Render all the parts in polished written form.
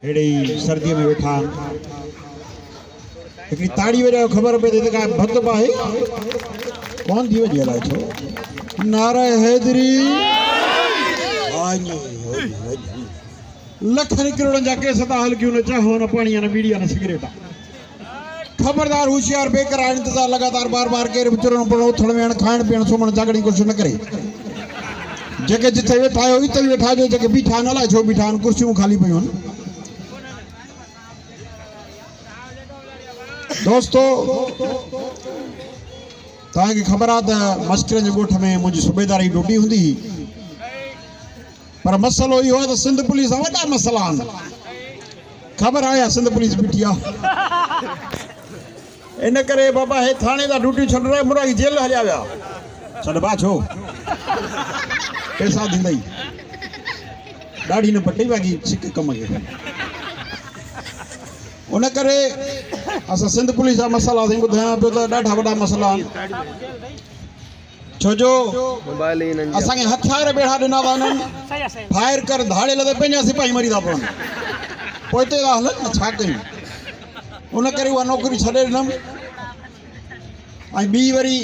हेड़ी सर्दी में वेठा एक ताड़ी वजह खबर पे दे का भक्त बाहे कौन थी वजह ला छो नारा हैदरी लखन करोड़ जा केस ता हल क्यों न चाहो न पानी न मीडिया न सिगरेट खबरदार होशियार बेकरार इंतजार लगातार बार-बार के विचरण पड़ो थड़ में खाण पीण सुमण जागणी कुछ न करे जके जिथे वेठा हो इते वेठा जो जके बीठा न ला छो बीठा कुर्सियों खाली पयूं दोस्तों ताकि खबर आ मस्कर के गोठ में मुझी सूबेदारी ड्यूटी होंदी पर मसलो यो है तो सिंध पुलिस वडा मसला खबर आया सिंध पुलिस बिटिया इन करे बाबा हे थाने दा ड्यूटी छड़ रहे मुरा जेल हलिया गया छड़ बा छो पैसा दिंदई दाढ़ी न पट्टी बाकी सिक कम के उन करे असा सिंध पुलिस जा मसला सिंह बुधाया पे तो डाढा वडा मसला छोजो मोबाइल असा के हथियार बेड़ा दिना वानन फायर कर धाड़े लदे पेंजा सिपाही मरी दा पन पोते दा हल छा कई उन करे वा नौकरी छडे नम आई बी वरी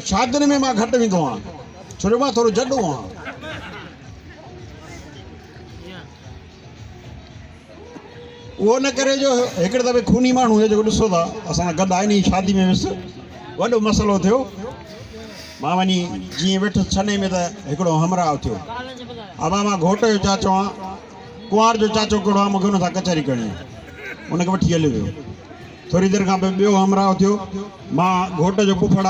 शादन में मा घट विंदो आ छोजो मा थोरो जडो आ वो न करे जो एक दफे खूनी मानू है जो दिसो था असा गद आई नहीं शादी में विस वडो मसलो थियो मां वनी जी वेठ छने में तो हमरा थियो अब मां घोट जो चाचो कुंवार जो चाचो कड़ो मूंखे उन कचहरी करनी उनके वठी हलियो वियो थोड़ी देर का बो हमरा थियो मां घोट जो पुफड़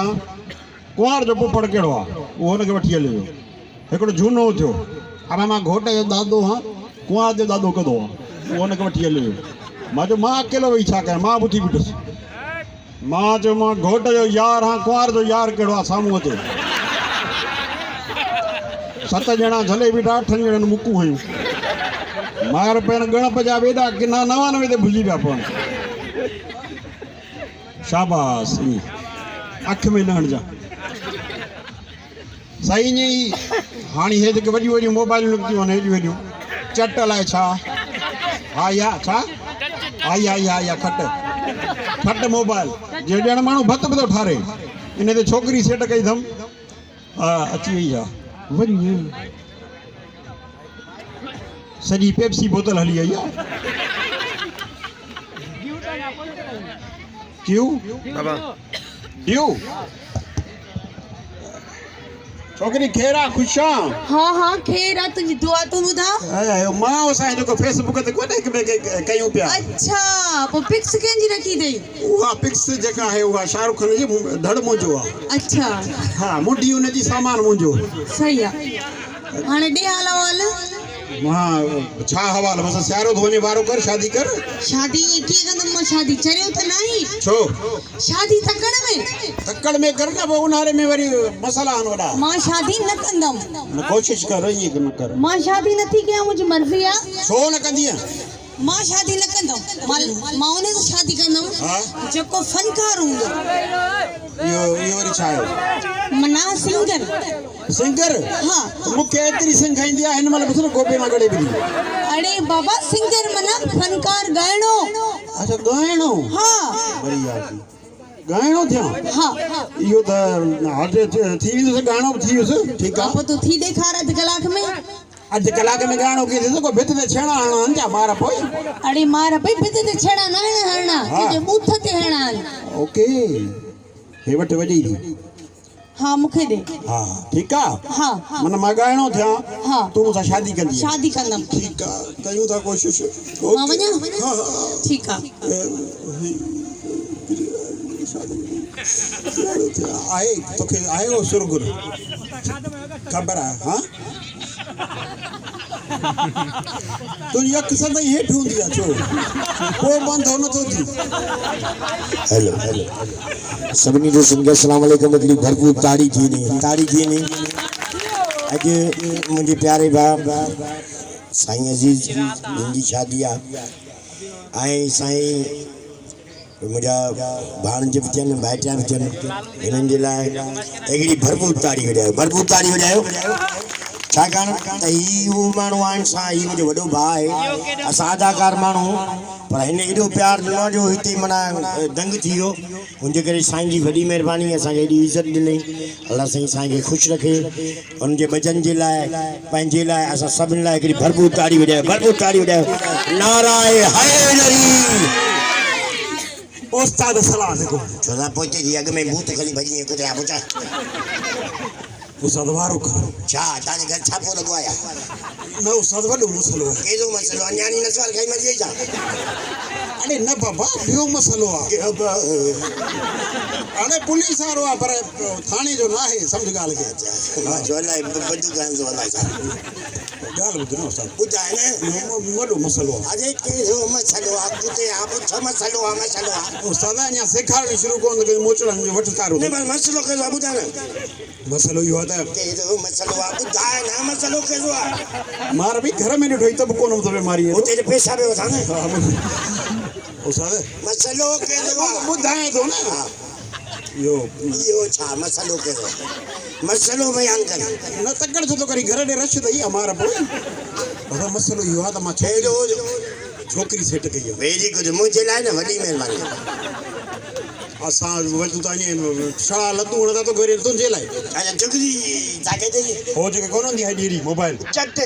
कुंवार जो पुफड़ कड़ो वो उनके वठी हलियो वियो झूनो थियो अब मां घोट जो दादो हाँ कुंवार जो दादो कदो वो उनके वठी हलियो मां जो मां अकेलो वही छा कयां मां बुधी बिठुसि मां जो मां घोट जो यार हाँ कुंवार जो यार कड़ो आहे साम्हूं अचे 7 ॼणा झले बीठा 8 ॼणनि मुकूं हयूं मार पहिरियों गणप जा वेॾा किना 99 ते भुलिजी पिया पवनि शाबाश अख में न हणजा सही ईअं हाणे हे जेके वॾियूं वॾियूं मोबाइलूं निकितियूं आहिनि हेॾियूं हेॾियूं चट लाइ छा हा या छा आई आई हा या खट मोबाइल जे ॼण माण्हू भत बि थो ठारे इन ते छोकिरी सेट कई अथमि हा अची वई आहे वञ सॼी पेप्सी बोतल हली आई आहे क्यों ड्यू छोकरी खेरा खुशा हां हां खेरा तुझी दुआ तू बुधा मां असा जो फेसबुक ते कोने कयूं पिया अच्छा पो पिक्स केंजी रखी दई उहा पिक्स जका है उहा शाहरुख खान जी धड़ मुंजो अच्छा हां मुंडी उन जी सामान मुंजो सही है हाने दे हाला वाल हां छा हवाल बस सारो धोने वारो कर शादी की गंदम में शादी चरियो त नहीं छो शादी तकड़ में करना वो उनारे में वरी मसला आन वडा मां शादी न कंदम न कोशिश कर ये न कर मां शादी नथी कया मुझी मर्जी आ छो न कंदी मां शादी न कंदम मां उन से शादी कंदम हां जको फनकार हूंदो यो वरी छा है मना सिंगर हां मुके एतरी सिंगाईंदी आ इन मतलब बस गोपे ना गड़े भी अरे बाबा सिंगर मना फनकार गायनो अच्छा गायनो हां बढ़िया गायनो थियो हां यो त हाटे थी वियो गाणो थी वियो ठीक आ तो थी देखा अध कलाक में अध कलाक में गाणो की तो भित ते छेड़ा हणा अंजा मार पोई अरे मार भाई भित ते छेड़ा न हणना तुझे बूथ ते हणा ओके हे वट वडी थी हां मुखे दे हां ठीक आ हां मन मा गाणो थिया हां तू मुसा शादी कंदम ठीक आ कयूं था कोशिश मां वणा हां ठीक आ आए तो के आए हो सुरगुर खबर है हां तो यक सदा हेठ हुंदी आ छो को बंद हो न तो थी हेलो सभी जो सिंगर अस्सलाम वालेकुम अगली भरपूर ताड़ी थी नहीं अज मुझे प्यारे बाप साईं अजीज जी शादी आए साईं मुझा भाणज भी थियन भाइटिया भी थियन इन्हनि जे लाइ हिकिड़ी भरपूर ताड़ी वॼायो छाकाणि त ही उहो माण्हू आहिनि सां ही मुंहिंजो वॾो भाउ आहे असां अदाकार माण्हू पर हिन एॾो प्यारु ॾिनो जो हिते माना दंग थी वियो हुनजे करे साईं जी वॾी महिरबानी असांखे एॾी इज़त ॾिनई अलाह साईं असांखे ख़ुशि रखे हुनजे भॼन जे लाइ पंहिंजे लाइ असां सभिनी लाइ हिकिड़ी भरपूर ताड़ी वॼायो भरपूर ताड़ी वॼायो नाराए हैदरी उस्ताद सलाम अलैकुम छो त पोइ जी अॻ में भूत खणी भॼी कुझु पुछा उस्ताद वारो करो छा तव्हांजे घर छापो लॻो आहे न उस्ताद वॾो मसलो आहे कहिड़ो मसइलो अञाणी न सवाल खाई मरी वई छा अरे न बाबा ॿियो मसलो आहे अरे पुलिस वारो आहे पर थाणे जो न आहे सम्झ ॻाल्हि खे जो अलाए बंदूक हणंदो अलाए छा ॻाल्हि ॿुध न उस्ताद ॿुधाए न वॾो मसलो आहे अरे कहिड़ो मसइलो आहे कुते आहे पुछो मसइलो आहे उस्ताद अञा सेखारणु शुरू कोन कयो मोचड़नि जो वठि कारो न बस मसइलो कहिड़ो आहे ॿुधाए न मसलो इहो आहे त कहिड़ो मसइलो आहे ॿुधाए न मसइलो कहिड़ो आहे मार बि घर में ॾिठो त बि कोन थो बीमारी हुते पैसा पियो वठां न उस्ताद मसइलो कहिड़ो आहे ॿुधाए थो न हा इहो छा मसइलो कहिड़ो मसइलो बयान कर न तकड़ छो थो करी घर ॾे रश अथई मार पोइ बाबा मसलो इहो आहे त मां छोकिरी सेट कई आहे वेरी गुड मुंहिंजे लाइ न वॾी महिरबानी असां वटि त ईअं छड़ा लतूं हणंदा त घरि तुंहिंजे लाइ अच्छा छोकिरी छा चई हो जेके कोन हूंदी आहे ॾीरी मोबाइल चट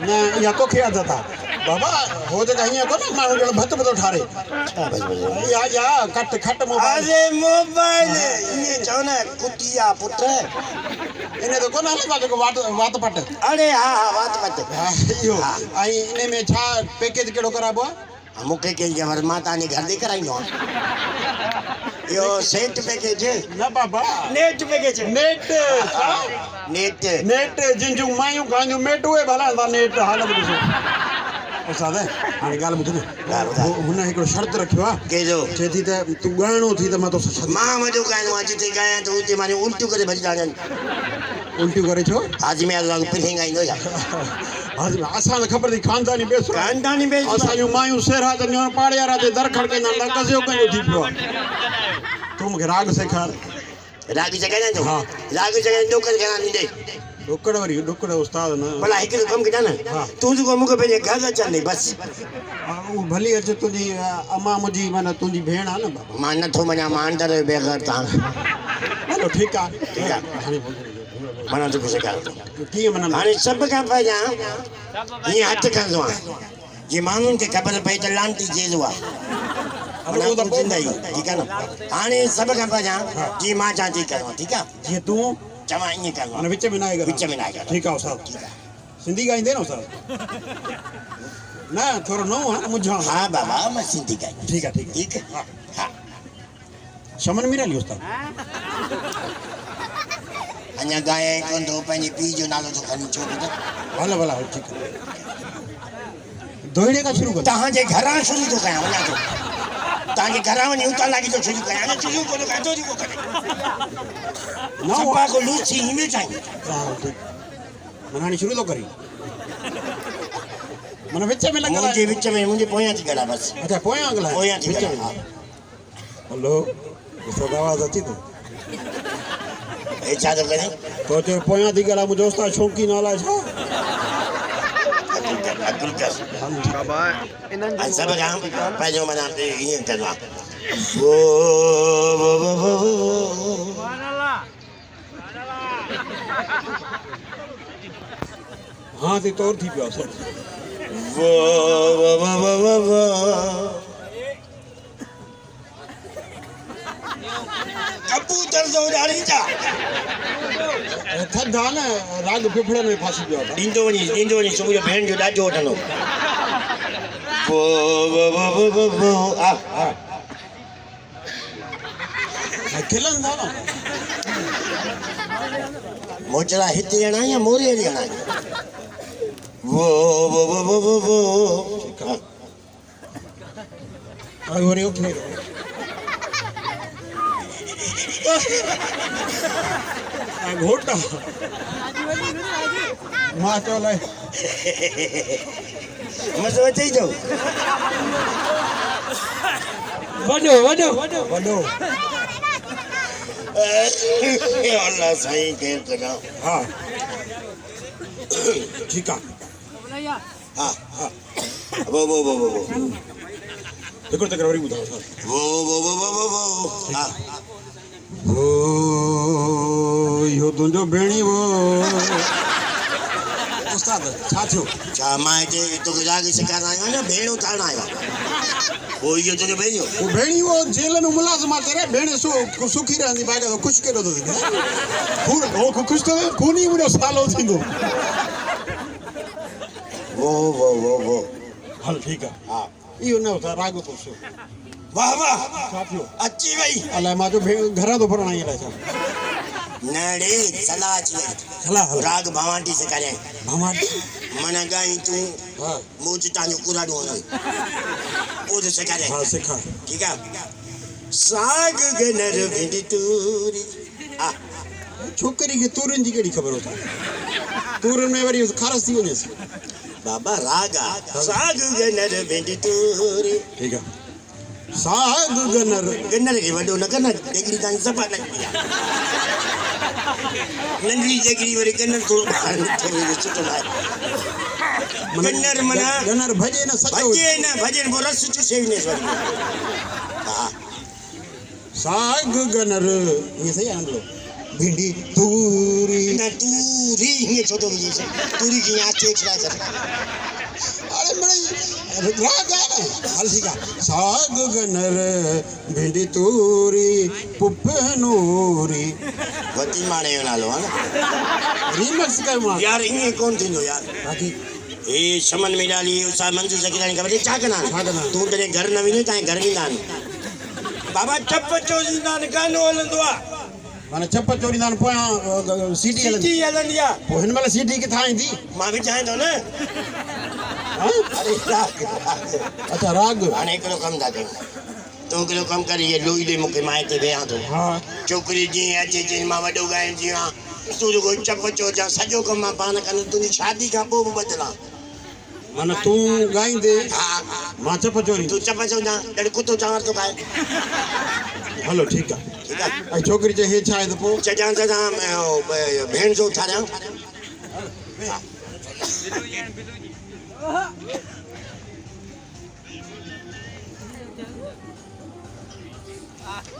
न इहा तोखे आदत आहे बाबा हो जेका हीअं कोन माण्हू ॼण भत थो ठारे या कट खट मोबाइल अरे मोबाइल ईअं चओ न कुटी आहे पुट इन ते कोन हले जेको वात पट अरे हा वात पट हा इहो ऐं इन में छा पैकेज कहिड़ो कराइबो आहे मूंखे कंहिं ख़बर मां तव्हांजे घर ते कराईंदो आहियां इहो सेट पैकेज न बाबा net package net net net जिन जूं मायूं गांजूं मेट उहे भला था नेट हालत ॾिसो उस्ताद हाणे ॻाल्हि ॿुध न हुन हिकिड़ो शर्त रखियो आहे कहिड़ो चए थी त तूं ॻाइणो थी त मां तोसां मां वॾो ॻाइणो आहे जिते ॻायां त उते मां उल्टियूं करे भॼी ॾाढनि उल्टियूं करे छो आजमी अलाह पिठे ॻाईंदो छा असां त ख़बर अथई खानदानी बेसो खानदानी बेस असांजूं मायूं सेरा त ॼण पाड़ेवारा ते दर खड़काईंदा आहिनि कसियो कंजो थी पियो आहे तूं मूंखे राग सेखार राग जॻह थो हा राग जॻह ॾोकर घणा ॾींदे ॾुकड़ वरी ॾुकड़ उस्ताद न भला हिकिड़ो कमु कजां न तूं जेको मूंखे पंहिंजे घर अचनि ॾे बसि उहो भली अचे तुंहिंजी अमा मुंहिंजी माना तुंहिंजी भेण आहे न मां नथो मञा मां अंदरि बेगर तव्हां हलो ठीकु आहे माना तोखे सेखारियो कीअं माना हाणे सभु खां पहिरियां हीअं हथु खणंदो आहे जीअं माण्हुनि खे ख़बर पए त लांटी जेज़ो आहे ठीकु आहे न हाणे सभु खां पहिरियां जीअं मां चवां थी करियो ठीकु आहे जीअं तूं चवां ईअं करियो विच में न आहे विच में न आहे ठीकु आहे उस्ताद सिंधी ॻाईंदे न उस्ताद न थोरो नओं आहे मुंझां हा बाबा मां सिंधी ॻाईंदुमि ठीकु आहे ठीकु आहे हा शमन मीराली उस्ताद अञा ॻायां ई कोन थो पंहिंजे पीउ जो नालो थो खणी छो पुटु भला भला ठीकु आहे दोहिड़े खां शुरू कर तव्हांजे घरां शुरू थो कयां वञा थो तव्हांजे घरां वञी उतां लाॻी थो शुरू कयां अञा शुरू कोन काथो थी करे चंपा को लूची ईमें चाहिए माना हाणे शुरू थो करी माना विच में लॻल मुंहिंजे विच में मुंहिंजे पोयां थी ॻाल्हाए बसि अच्छा पोयां अॻिला पोयां थी विच में ॻाल्हाए हलो उस्ताद आवाज़ अचे थो हे छा थो करे तो चयो पोयां थी ॻाल्हाए मुंहिंजो उस्ताद शौंक़ी नाला छा सभु खां पंहिंजो माना ईअं कंदो आहे हाँ ते तौर थी पियो आहे कबूतर जो उॾाड़ी छा थधि आहे न राग फिफड़नि में फासी पियो आहे ॾींदो वञी सुबुह जो भेण जो ॾाढो वठंदो खिलनि था न मोचड़ा हिते हणा या मोरे हली हणा वरी उठे घोटा मां चयो लाइ मज़ो अचे थो वॾो वॾो वॾो वॾो अल्लाह साईं केरु कढा हा ठीकु आहे हा वो हिकिड़ो चकर वरी ॿुधायो सर वो हा ओ इहो तुंहिंजो भेणी वो उस्ताद छा थियो छा मां हिते तोखे राग सेखारण आयो आहियां न भेणो ठाहिण आयो वो इहो तुंहिंजो भेणियो वो भेणी वो जेल में मुलाज़िम आहे तेरे भेण सुखी रहंदी बाक़ी तो ख़ुशि केॾो थो थिए हो ख़ुशि थो थिए खून ई मुंहिंजो सालो थींदो वो हल ठीकु आहे हा इहो न था राग पुछो वाह वाह छा थियो अची वई अलाए मां जो घरां थो भरणा ईअं छा नड़े सलाह अची वई हला हल राग भवांटी सेखारियईं भवांटी मन गाई तूं हा मूं तांजो कुराडो हुन वो तो सेखारियईं हा सेखार ठीक है साग गनर भिंडी तूरी आ छोकिरी खे तूरियुनि जी कहिड़ी ख़बर होती तूरियुनि में वरी खारस थी वञेसि बाबा रागा साग गनर भिंडी तूरी ठीकु आहे साग गनर गनर के वडो न करना देगरी ताई सपा न किया नंढी देगरी वरी गनर थोड़ो सुठो लाए गनर मना गनर भजे न सचो भजे वो रस चुसे ने वरी हां साग गनर ये सही आंदो भिंडी तूरी न तूरी ये छोटो ये से तूरी की आंच चला सर अरे मेरे राग है ना हल ठीक है साग गनर भिंडी तूरी पुपनूरी वती माने नालो है ना रीमिक्स कर मां यार इने कौन थींदो यार बाकी ए शमन में डाली उसा मंजू सकिरानी का छा कना तू तेरे घर न विने ताए घर विंदा बाबा चप चोरींदा न गानो हलंदो आ माने चप चोरींदा न पोया सीटी हलंदी आ पो हिन वाला सीटी किथा ईंदी मां भी चाहे तो न अरे राग अच्छा राग हाणे हिकिड़ो कमु था कयूं तूं हिकिड़ो कमु कर इहे लोई ॾे मूंखे मां हिते वेहां थो हा छोकिरी जीअं अचे चई मां वॾो ॻायां जीअं तूं जेको चप चोजां सॼो कमु मां पाण कंदुमि तुंहिंजी शादी खां पोइ बि बदिलां माना तूं ॻाईंदे हा मां चप चोरी तूं चप चोजां ॾाढो कुतो चांवर थो खाए हलो ठीकु आहे ठीकु आहे ऐं छोकिरी चए हे छा आहे त पोइ चजां भेण जो ठारियां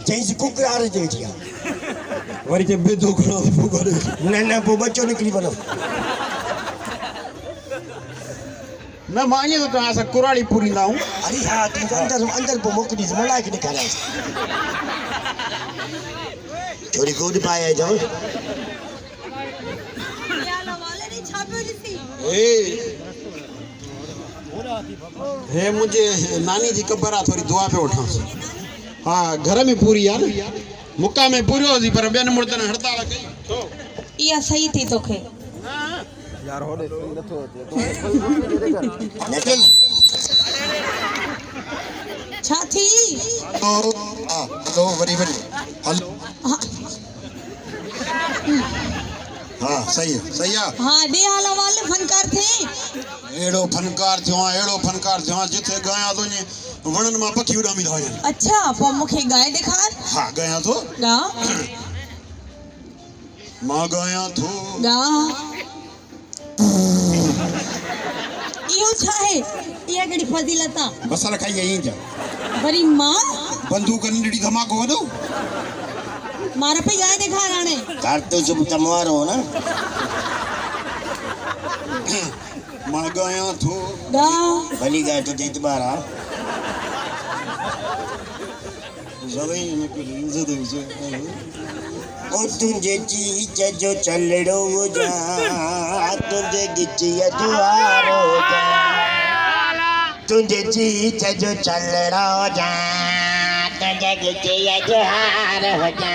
चईंसि कुकरार जे जी वरी चए बेदो खणो पोइ करे न पोइ बच्चो निकिरी वञो न मां ईअं थो चवां असां कुराड़ी पूरींदा आहियूं अरे हा तूं अंदर पोइ मोकिलीसि मलाई खे ॾेखारियांसि थोरी गोॾ पाए जाओ हे मुंहिंजे नानी जी क़बर आहे थोरी दुआ पियो वठांसि हा घर में पूरी आहे न मुका में पूरियो हुई पर ॿियनि मुर्दनि हड़ताल कई इहा सही थी तोखे यार होॾे नथो निकल छा थी हलो वरी हलो हाँ सही है हाँ दे हाल वाले फनकार थे एड़ो फनकार थियो जिथे गाया तो ने वणन मा पखी उडामी था वञनि अच्छा पो मुखे गाय दिखार हाँ गाया तो गा मां गाया तो गा इहो छा है इहा केड़ी फजीलता बसर खाई यहीं जा वरी मां बंदूक नंढड़ी धमाको वडो मारा पे गाय दिखार आने कारतो जुम तमवारो ना मां गाया तो गा भली गाय तो देत बारा जवे ने को इज्जत दे ओ तुझे चीज जो चलड़ो जा तुझे गिचिया जुआरो जा तुझे चीज जो चलड़ो जा तुझे गिचिया जुआरो जा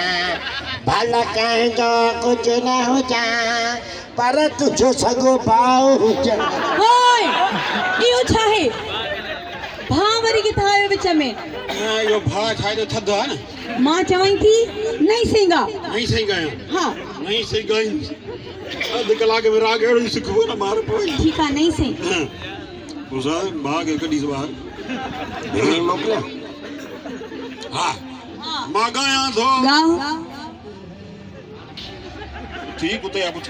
भला कहीं जो कुछ न हो जा पर तुझो सगो पाओ जा होय इहो छा है भा वरी किथा आयो विच में यो भा खाए तो थद है ना मां चवई थी नहीं सिंगा नहीं सही गाया हां नहीं सही गाई अध कलाक में राग एड़ो सिखो ना मार पोई ठीक है नहीं सही उसा भाग कडी से बाहर भेड़ी मोकला हां मां गाया तो गा ठीक उते या पुछ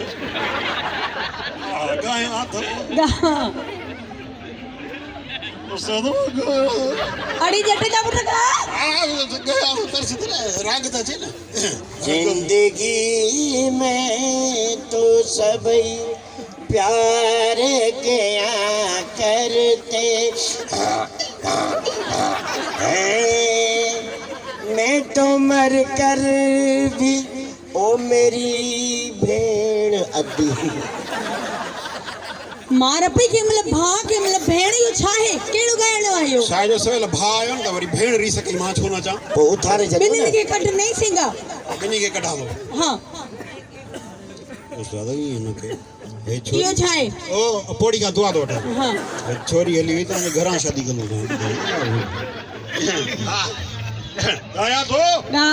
गाय हाथ गा उस्ताद अड़ी जट जा पुट गा गया तरस राग था छे ना जिंदगी में तो सभी प्यार किया करते हैं मैं तो मर कर भी ओ मेरी भेड़ अद्दी मार पे के मतलब भा के मतलब भेण यो छाहे केड़ो गायणो आयो शायद सवेल भा आयो न त वरी भेण री सके मां छो ना चा वो उठारे जगो बिन्नी ना के कट नहीं सिंगा बिनी के कढा लो हां उस्ताद ये न के ए यो छाहे ओ पोड़ी का दुआ दोटा हां छोरी हली हुई त घरा शादी कंदो हां आया तो गा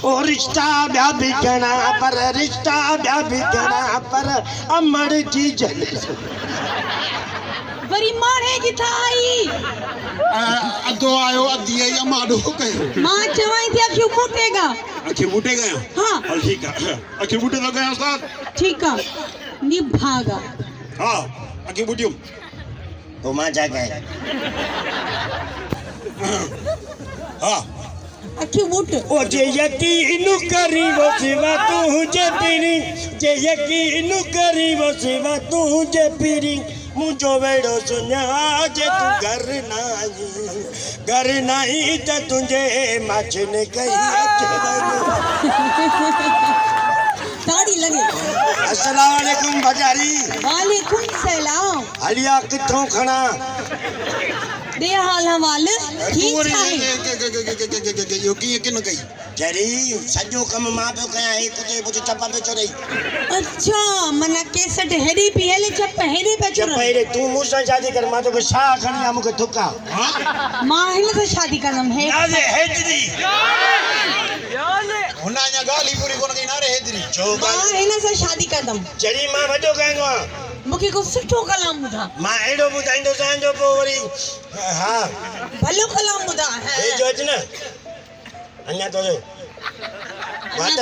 ओ रिश्ता ब्या बिगना पर रिश्ता ब्या बिगना पर अमर जी जल वरी मारे की थाई अदो आयो अदी आई अमाडो कयो मां चवाई थी अखियो फूटेगा अखे बूटे गया हां हल ठीक है अखे बूटे तो गया उस्ताद ठीक है निभागा हां अखे बूटियो तो मां जा गए हां अखियो फूट ओ जे यकीन करी वो सिवा तू जे पीरी जे यकीन करी वो सिवा तू जे पीरी मुझो वेड़ो सुना जे तू घर नहीं त तुझे मचने गई दाढ़ी लगे अस्सलाम वालेकुम बाजारी वालेकुम सलाम हलिया किथों खणा दे हाल हवाल ठीक है यो की किन कई जरी सजो कम मां पे कया एक ते मुझे चप्पा पे चढ़ई अच्छा मना केसट हेडी पीएले चप हेडी पे चुर चप्पा तू मुझसे शादी कर मां तो छा खणिया मुके थुका हां मां हिन से शादी करम है याले हेजरी हुना या गाली पूरी कोन कई ना रे हेदरी जो मां हिन से शादी करदम जरी मां वडो कहंदो मुखे को सुठो कलाम बुधा मां एडो बुधाइंदो सांजो पो वरी हां भलो कलाम बुधा है ए जोज न अन्या तो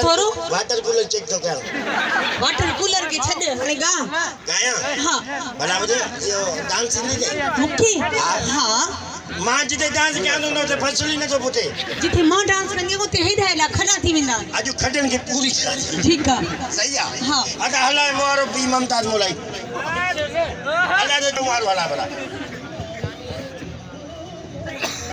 थोरो वाटर कूलर चेक तो कर वाटर कूलर के छड हने गा गाया हां भला बजे यो डांस नहीं गई मुखे हां मां जिते डांस कयानो न ते फसली न तो पुटे जिथे मां डांस कंदी को ते हेडा हेडा खड़ा थी विंदा अजु खडन की पूरी ठीक है सही है हां अदा हला मोरो बी ममताज मोलाई हला दे तुम्हार वाला भला